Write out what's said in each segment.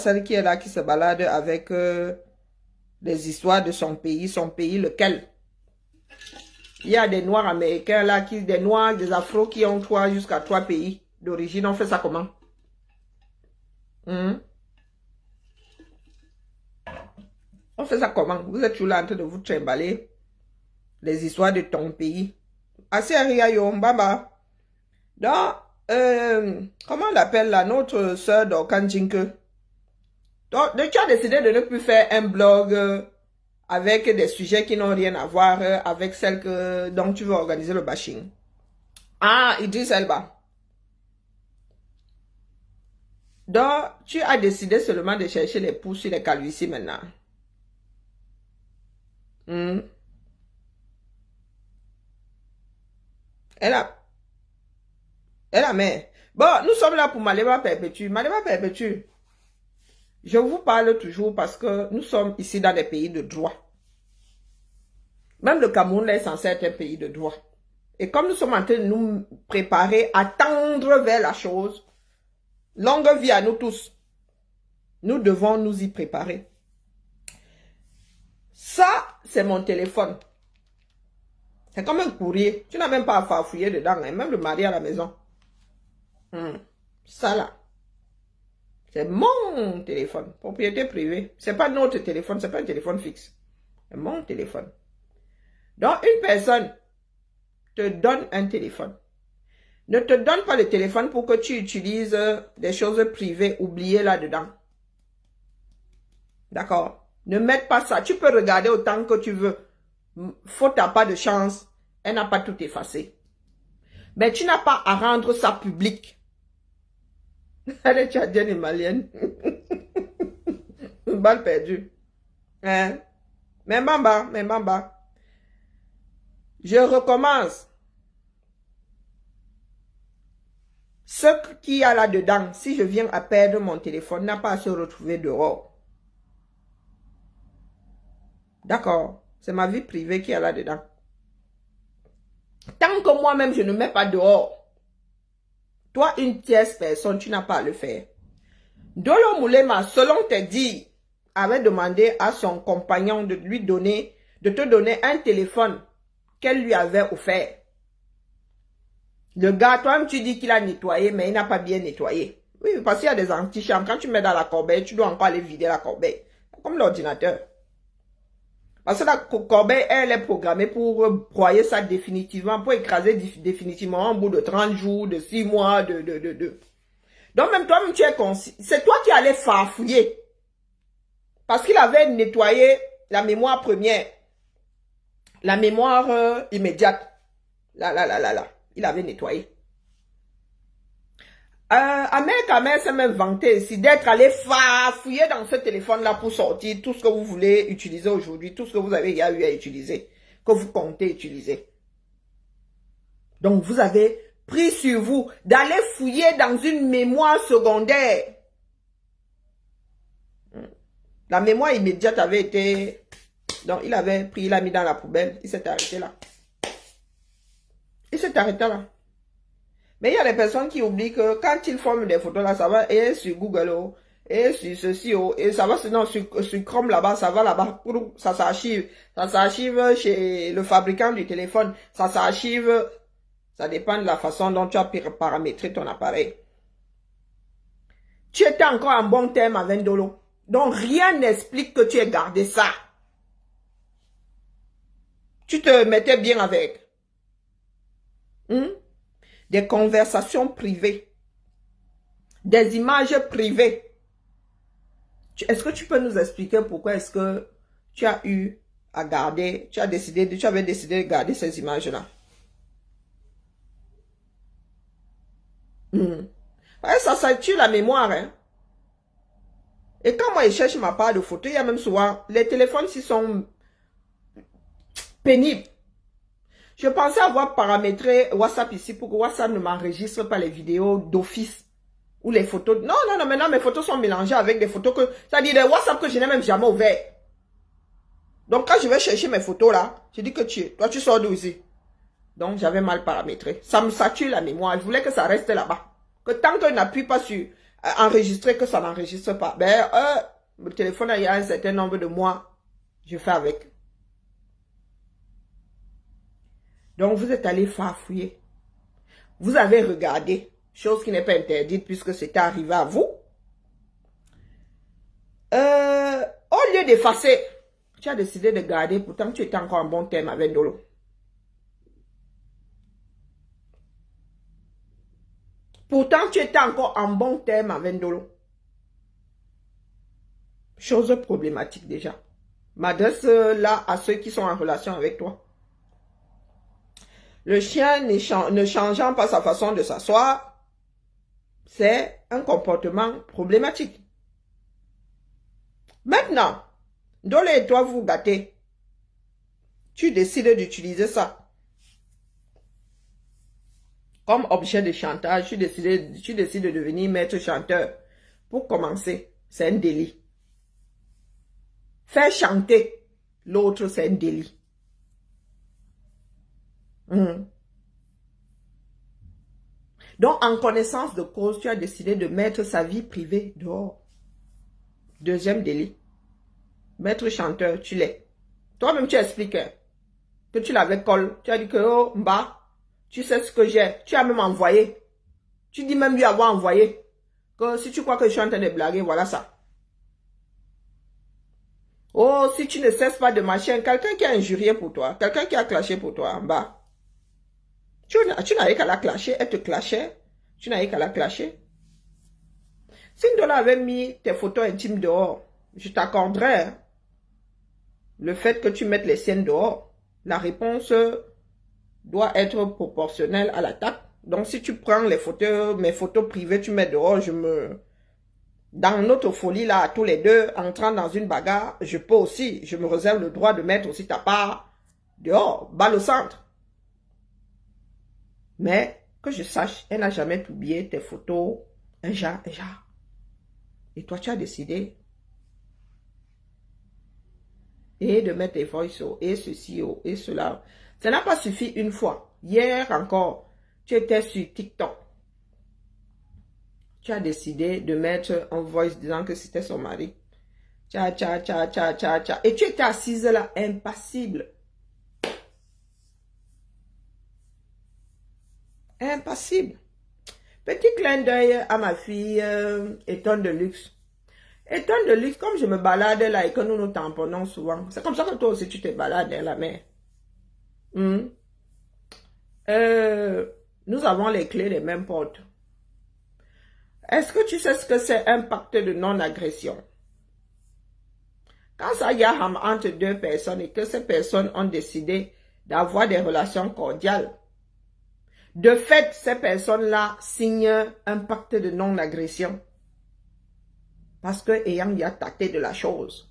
celle qui est là, qui se balade avec des histoires de son pays lequel? Il y a des Noirs américains là, des Noirs, des Afros qui ont jusqu'à 3 pays d'origine. On fait ça comment? On fait ça comment? Vous êtes toujours là en train de vous trimballer les histoires de ton pays. Assez yo, baba. Donc, comment on l'appelle là, notre sœur d'Okanjinke? Donc, tu as décidé de ne plus faire un blog avec des sujets qui n'ont rien à voir avec celle dont tu veux organiser le bashing. Ah, Idriss Elba. Donc, tu as décidé seulement de chercher les pouces sur les calvities maintenant. Elle a mais. Bon, nous sommes là pour Malema Perpétue. Malema Perpétue. Je vous parle toujours parce que nous sommes ici dans des pays de droit. Même le Cameroun est censé être un pays de droit. Et comme nous sommes en train de nous préparer à tendre vers la chose, longue vie à nous tous, nous devons nous y préparer. Ça, c'est mon téléphone. C'est comme un courrier. Tu n'as même pas à farfouiller dedans, hein, même le mari à la maison. Ça là. C'est mon téléphone. Propriété privée. C'est pas notre téléphone, c'est pas un téléphone fixe. C'est mon téléphone. Donc, une personne te donne un téléphone. Ne te donne pas le téléphone pour que tu utilises des choses privées oubliées là-dedans. D'accord? Ne mette pas ça. Tu peux regarder autant que tu veux. Faute à pas de chance, elle n'a pas tout effacé. Mais tu n'as pas à rendre ça public. Elle est tchadienne et malienne. Une balle perdue. Hein? Mais Bamba. Je recommence. Ce qu'il y a là-dedans, si je viens à perdre mon téléphone, n'a pas à se retrouver dehors. D'accord? C'est ma vie privée qui est là-dedans. Tant que moi-même, je ne mets pas dehors, toi, une tierce personne, tu n'as pas à le faire. Dolo Moulema, selon tes dires, avait demandé à son compagnon de te donner un téléphone qu'elle lui avait offert. Le gars, toi-même, tu dis qu'il a nettoyé, mais il n'a pas bien nettoyé. Oui, parce qu'il y a des antichambres. Quand tu mets dans la corbeille, tu dois encore aller vider la corbeille. Comme l'ordinateur. Parce que la corbeille, elle est programmée pour broyer ça définitivement, pour écraser définitivement au bout de 30 jours, de 6 mois, Donc même toi-même, tu es conscient. C'est toi qui allais farfouiller. Parce qu'il avait nettoyé la mémoire première. La mémoire immédiate. Là. Il avait nettoyé. Ahmed s'est même vanté ici d'être allé farfouiller dans ce téléphone-là pour sortir tout ce que vous voulez utiliser aujourd'hui, tout ce que vous avez eu à utiliser, que vous comptez utiliser. Donc, vous avez pris sur vous d'aller fouiller dans une mémoire secondaire. La mémoire immédiate avait été... Donc, il avait pris, il l'a mis dans la poubelle, il s'est arrêté là. Il s'est arrêté là. Mais il y a des personnes qui oublient que quand ils forment des photos là, ça va et sur Google et sur ceci et ça va sinon sur Chrome là-bas, ça va là-bas, ça s'archive. Ça s'archive chez le fabricant du téléphone. Ça s'archive, ça dépend de la façon dont tu as paramétré ton appareil. Tu étais encore en bon terme avec Dolo. Donc rien n'explique que tu aies gardé ça. Tu te mettais bien avec. Des conversations privées, des images privées. Est-ce que tu peux nous expliquer pourquoi est-ce que tu as eu à garder, tu avais décidé de garder ces images-là? Ouais, ça tue la mémoire. Hein? Et quand moi je cherche ma part de photo, il y a même souvent, les téléphones s'ils sont pénibles. Je pensais avoir paramétré WhatsApp ici pour que WhatsApp ne m'enregistre pas les vidéos d'office ou les photos. Non, maintenant mes photos sont mélangées avec des photos que, c'est-à-dire des WhatsApp que je n'ai même jamais ouvert. Donc quand je vais chercher mes photos là, je dis que toi tu sors d'où ici? Donc j'avais mal paramétré. Ça me sature la mémoire. Je voulais que ça reste là-bas. Que tant que je n'appuie pas sur enregistrer que ça n'enregistre pas. Ben, le téléphone, il y a un certain nombre de mois, je fais avec. Donc, vous êtes allé farfouiller. Vous avez regardé, chose qui n'est pas interdite puisque c'était arrivé à vous. Au lieu d'effacer, tu as décidé de garder, pourtant tu étais encore en bon terme avec Ndolo. Pourtant, tu étais encore en bon terme avec Ndolo. Chose problématique déjà. M'adresse là à ceux qui sont en relation avec toi. Le chien ne changeant pas sa façon de s'asseoir, c'est un comportement problématique. Maintenant, Ndolo et toi vous gâtez. Tu décides d'utiliser ça comme objet de chantage. Tu décides de devenir maître chanteur. Pour commencer, c'est un délit. Faire chanter l'autre, c'est un délit. Donc, en connaissance de cause, tu as décidé de mettre sa vie privée dehors. Deuxième délit. Maître chanteur, tu l'es. Toi-même, tu expliques que tu l'avais collé. Tu as dit que, oh, Mba, tu sais ce que j'ai. Tu as même envoyé. Tu dis même lui avoir envoyé. Que si tu crois que je suis en train de blaguer, voilà ça. Oh, si tu ne cesses pas de marcher, quelqu'un qui a injurié pour toi, quelqu'un qui a clashé pour toi en bas. Tu n'avais qu'à la clasher, elle te clashait. Tu n'avais qu'à la clasher. Si Ndolo avait mis tes photos intimes dehors, je t'accorderais le fait que tu mettes les siennes dehors. La réponse doit être proportionnelle à l'attaque. Donc si tu prends les photos, mes photos privées, tu mets dehors, dans notre folie là, tous les deux, entrant dans une bagarre, je peux aussi, je me réserve le droit de mettre aussi ta part dehors, balle au centre. Mais que je sache, elle n'a jamais publié tes photos, un genre. Et toi, tu as décidé et de mettre tes voices et ceci et cela. Ça n'a pas suffi une fois. Hier encore, tu étais sur TikTok. Tu as décidé de mettre un voice disant que c'était son mari. Et tu étais assise là, impassible. Impassible. Petit clin d'œil à ma fille Étonne de luxe. Étonne de luxe, comme je me balade là et que nous nous tamponnons souvent. C'est comme ça que toi aussi tu te balades la mer. Nous avons les clés des mêmes portes. Est-ce que tu sais ce que c'est un pacte de non-agression? Quand ça y a entre deux personnes et que ces personnes ont décidé d'avoir des relations cordiales, de fait, ces personnes-là signent un pacte de non-agression. Parce que ayant y a tâté de la chose.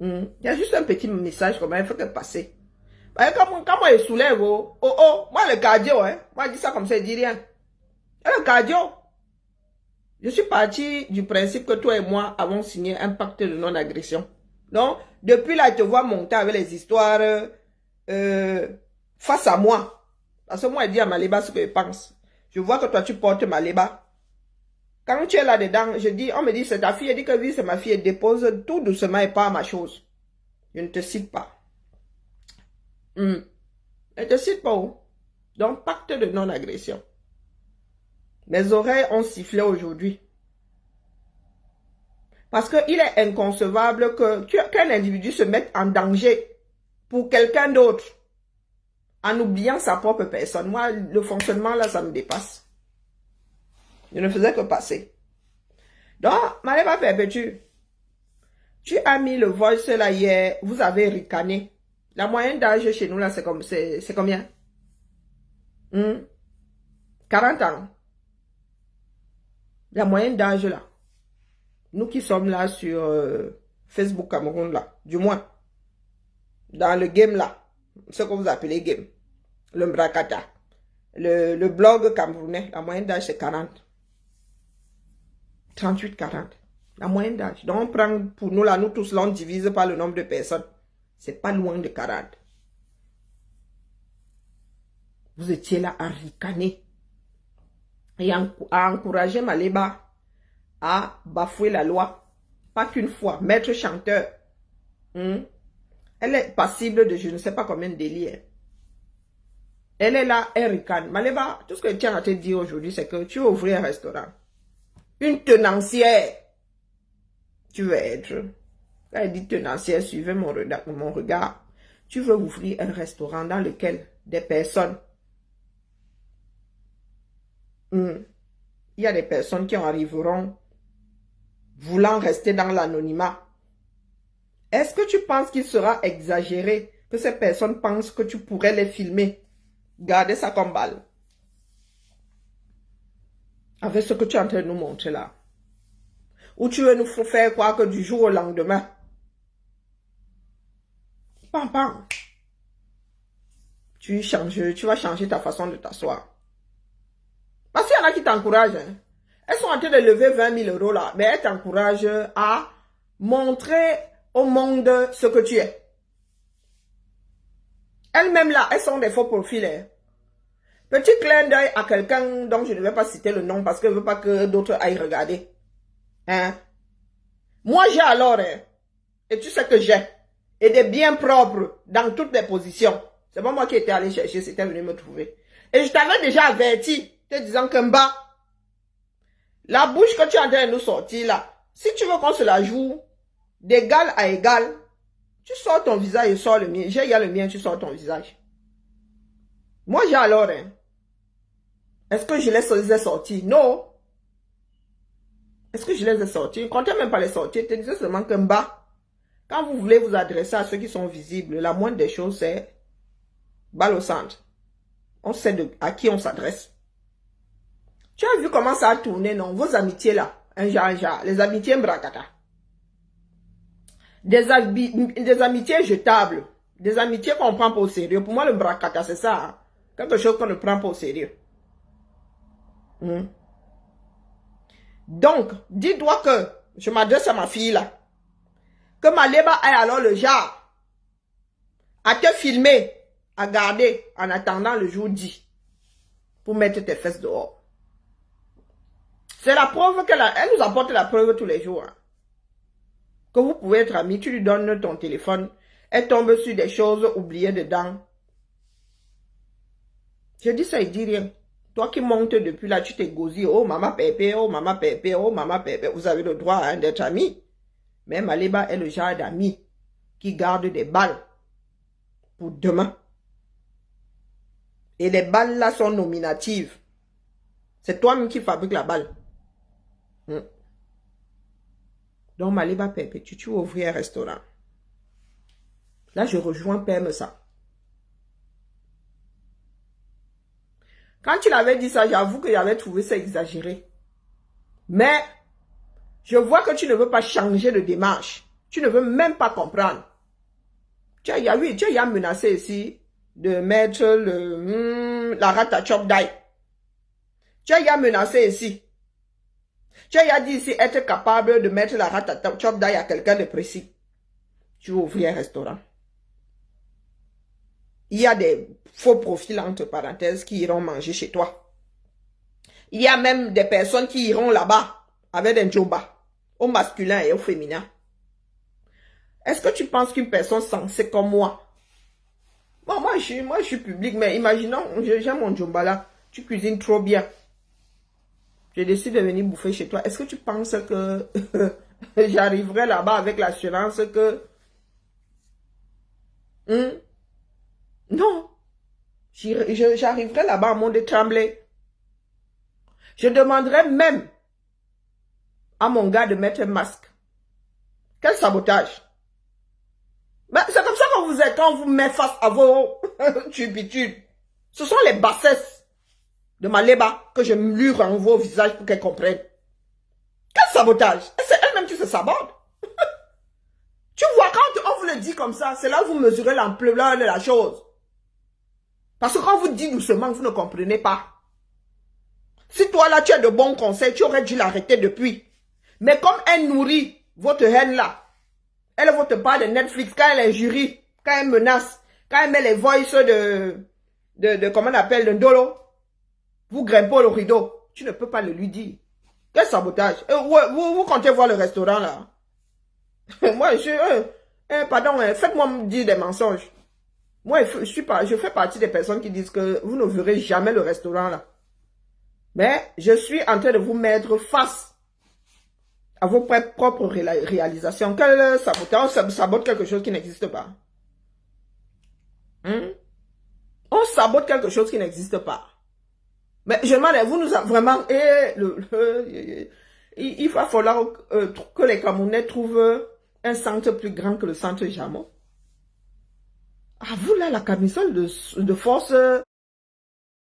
Il y a juste un petit message comme ça, il faut que passer. Quand moi je soulève, moi le cardio, moi je dis ça comme ça, je dis rien. Et le cardio, je suis parti du principe que toi et moi avons signé un pacte de non-agression. Donc, depuis là, je te vois monter avec les histoires face à moi. Parce que moi, je dis à Maléba ce que je pense. Je vois que toi, tu portes Maléba. Quand tu es là-dedans, on me dit, c'est ta fille. Elle dit que oui, c'est ma fille. Elle dépose tout doucement et pas ma chose. Je ne te cite pas. Elle ne te cite pas où? Donc, pacte de non-agression. Mes oreilles ont sifflé aujourd'hui. Parce qu'il est inconcevable qu'un individu se mette en danger pour quelqu'un d'autre en oubliant sa propre personne. Moi, le fonctionnement là, ça me dépasse. Je ne faisais que passer. Donc, Maléba Perpétue, tu as mis le voice là hier, vous avez ricané. La moyenne d'âge chez nous là, c'est combien? 40 ans. La moyenne d'âge là. Nous qui sommes là sur Facebook Cameroun là, du moins, dans le game là, ce que vous appelez game, le Mbrakata, le blog camerounais, la moyenne d'âge c'est 40. 38-40. La moyenne d'âge. Donc on prend pour nous là, nous tous là, on divise par le nombre de personnes. C'est pas loin de 40. Vous étiez là à ricaner. et a encouragé Maleba à bafouer la loi. Pas qu'une fois. Maître chanteur. Elle est passible de je ne sais pas combien de délits. Elle est là, elle ricane. Maleba, tout ce que je tiens à te dire aujourd'hui, c'est que tu veux ouvrir un restaurant. Une tenancière. Tu veux être. Quand elle dit tenancière, suivez mon regard. Tu veux ouvrir un restaurant dans lequel des personnes. Il y a des personnes qui en arriveront voulant rester dans l'anonymat. Est-ce que tu penses qu'il sera exagéré que ces personnes pensent que tu pourrais les filmer? Gardez ça comme balle. Avec ce que tu es en train de nous montrer là. Ou tu veux nous faire croire que du jour au lendemain. Pam, pam. Tu vas changer ta façon de t'asseoir. Parce qu'il y en a qui t'encouragent. Hein. Elles sont en train de lever 20 000 € là. Mais elles t'encouragent à montrer au monde ce que tu es. Elles-mêmes là, elles sont des faux profils. Hein. Petit clin d'œil à quelqu'un dont je ne vais pas citer le nom parce que je ne veux pas que d'autres aillent regarder. Hein? Moi j'ai alors, hein, et tu sais que j'ai, et des biens propres dans toutes les positions. C'est pas moi qui étais allé chercher, c'était venu me trouver. Et je t'avais déjà averti, te disant que Mba, la bouche que tu es en train de nous sortir là, si tu veux qu'on se la joue d'égal à égal, tu sors ton visage et sors le mien. Il y a le mien, tu sors ton visage. Moi j'ai alors, hein. Est-ce que je les ai sortis? Non. Est-ce que je les ai sortis? Je ne comptais même pas les sortir. Je te disais seulement que Mba, quand vous voulez vous adresser à ceux qui sont visibles, la moindre des choses, c'est balle au centre. On sait à qui on s'adresse. Tu as vu comment ça a tourné, non? Vos amitiés là, un genre, les amitiés Mbrakata. Des amitiés jetables. Des amitiés qu'on ne prend pas au sérieux. Pour moi, le Mbrakata, c'est ça. Hein? Quelque chose qu'on ne prend pas au sérieux. Donc, dis-toi que je m'adresse à ma fille là. Que Maleba ait alors le genre à te filmer, à garder en attendant le jour dit pour mettre tes fesses dehors. C'est la preuve elle nous apporte la preuve tous les jours. Hein. Que vous pouvez être amis, tu lui donnes ton téléphone, elle tombe sur des choses oubliées dedans. Je dis ça, il dit rien. Toi qui montes depuis là, tu t'es gosé. Oh maman pépé, oh maman pépé, oh maman pépé. Vous avez le droit hein, d'être amis. Mais Maleba est le genre d'ami qui garde des balles pour demain. Et les balles là sont nominatives. C'est toi-même qui fabrique la balle. Donc Maleba pépé, tu veux ouvrir un restaurant. Là, je rejoins Pème ça. Quand tu l'avais dit ça, j'avoue que j'avais trouvé ça exagéré. Mais, je vois que tu ne veux pas changer de démarche. Tu ne veux même pas comprendre. Tu as menacé ici de mettre la rate à chop d'ail. Tu as menacé ici. Tu as dit ici être capable de mettre la rate à chop d'ail à quelqu'un de précis. Tu veux ouvrir un restaurant. Il y a des faux profils, entre parenthèses, qui iront manger chez toi. Il y a même des personnes qui iront là-bas avec des djoba, au masculin et au féminin. Est-ce que tu penses qu'une personne sensée comme moi, bon, moi je suis public, mais imaginons, j'aime mon djoba là, tu cuisines trop bien. Je décide de venir bouffer chez toi. Est-ce que tu penses que j'arriverai là-bas avec l'assurance que... Non. J'arriverai là-bas en monde tremblé. Je demanderai même à mon gars de mettre un masque. Quel sabotage. Ben, c'est comme ça que vous êtes quand on vous met face à vos turpitudes. Ce sont les bassesses de Maleba que je lui renvoie au visage pour qu'elle comprenne. Quel sabotage. C'est elle-même qui se sabote. Tu vois, quand on vous le dit comme ça, c'est là où vous mesurez l'ampleur de la chose. Parce que quand on vous dit doucement, vous ne comprenez pas. Si toi là, tu as de bons conseils, tu aurais dû l'arrêter depuis. Mais comme elle nourrit votre haine là, elle votre part de Netflix, quand elle injurie, quand elle menace, quand elle met les voices de comment on appelle, de Ndolo, vous grimpez le rideau. tu ne peux pas le lui dire. Quel sabotage? Vous comptez voir le restaurant là? Moi, pardon, faites-moi me dire des mensonges. Moi, je fais partie des personnes qui disent que vous ne verrez jamais le restaurant là. Mais je suis en train de vous mettre face à vos propres réalisations. Quel sabotage? On sabote quelque chose qui n'existe pas. On sabote quelque chose qui n'existe pas. Mais je demande, vous nous avez vraiment... il va falloir que les Camerounais trouvent un centre plus grand que le centre Jamo. Ah, vous là, la camisole de force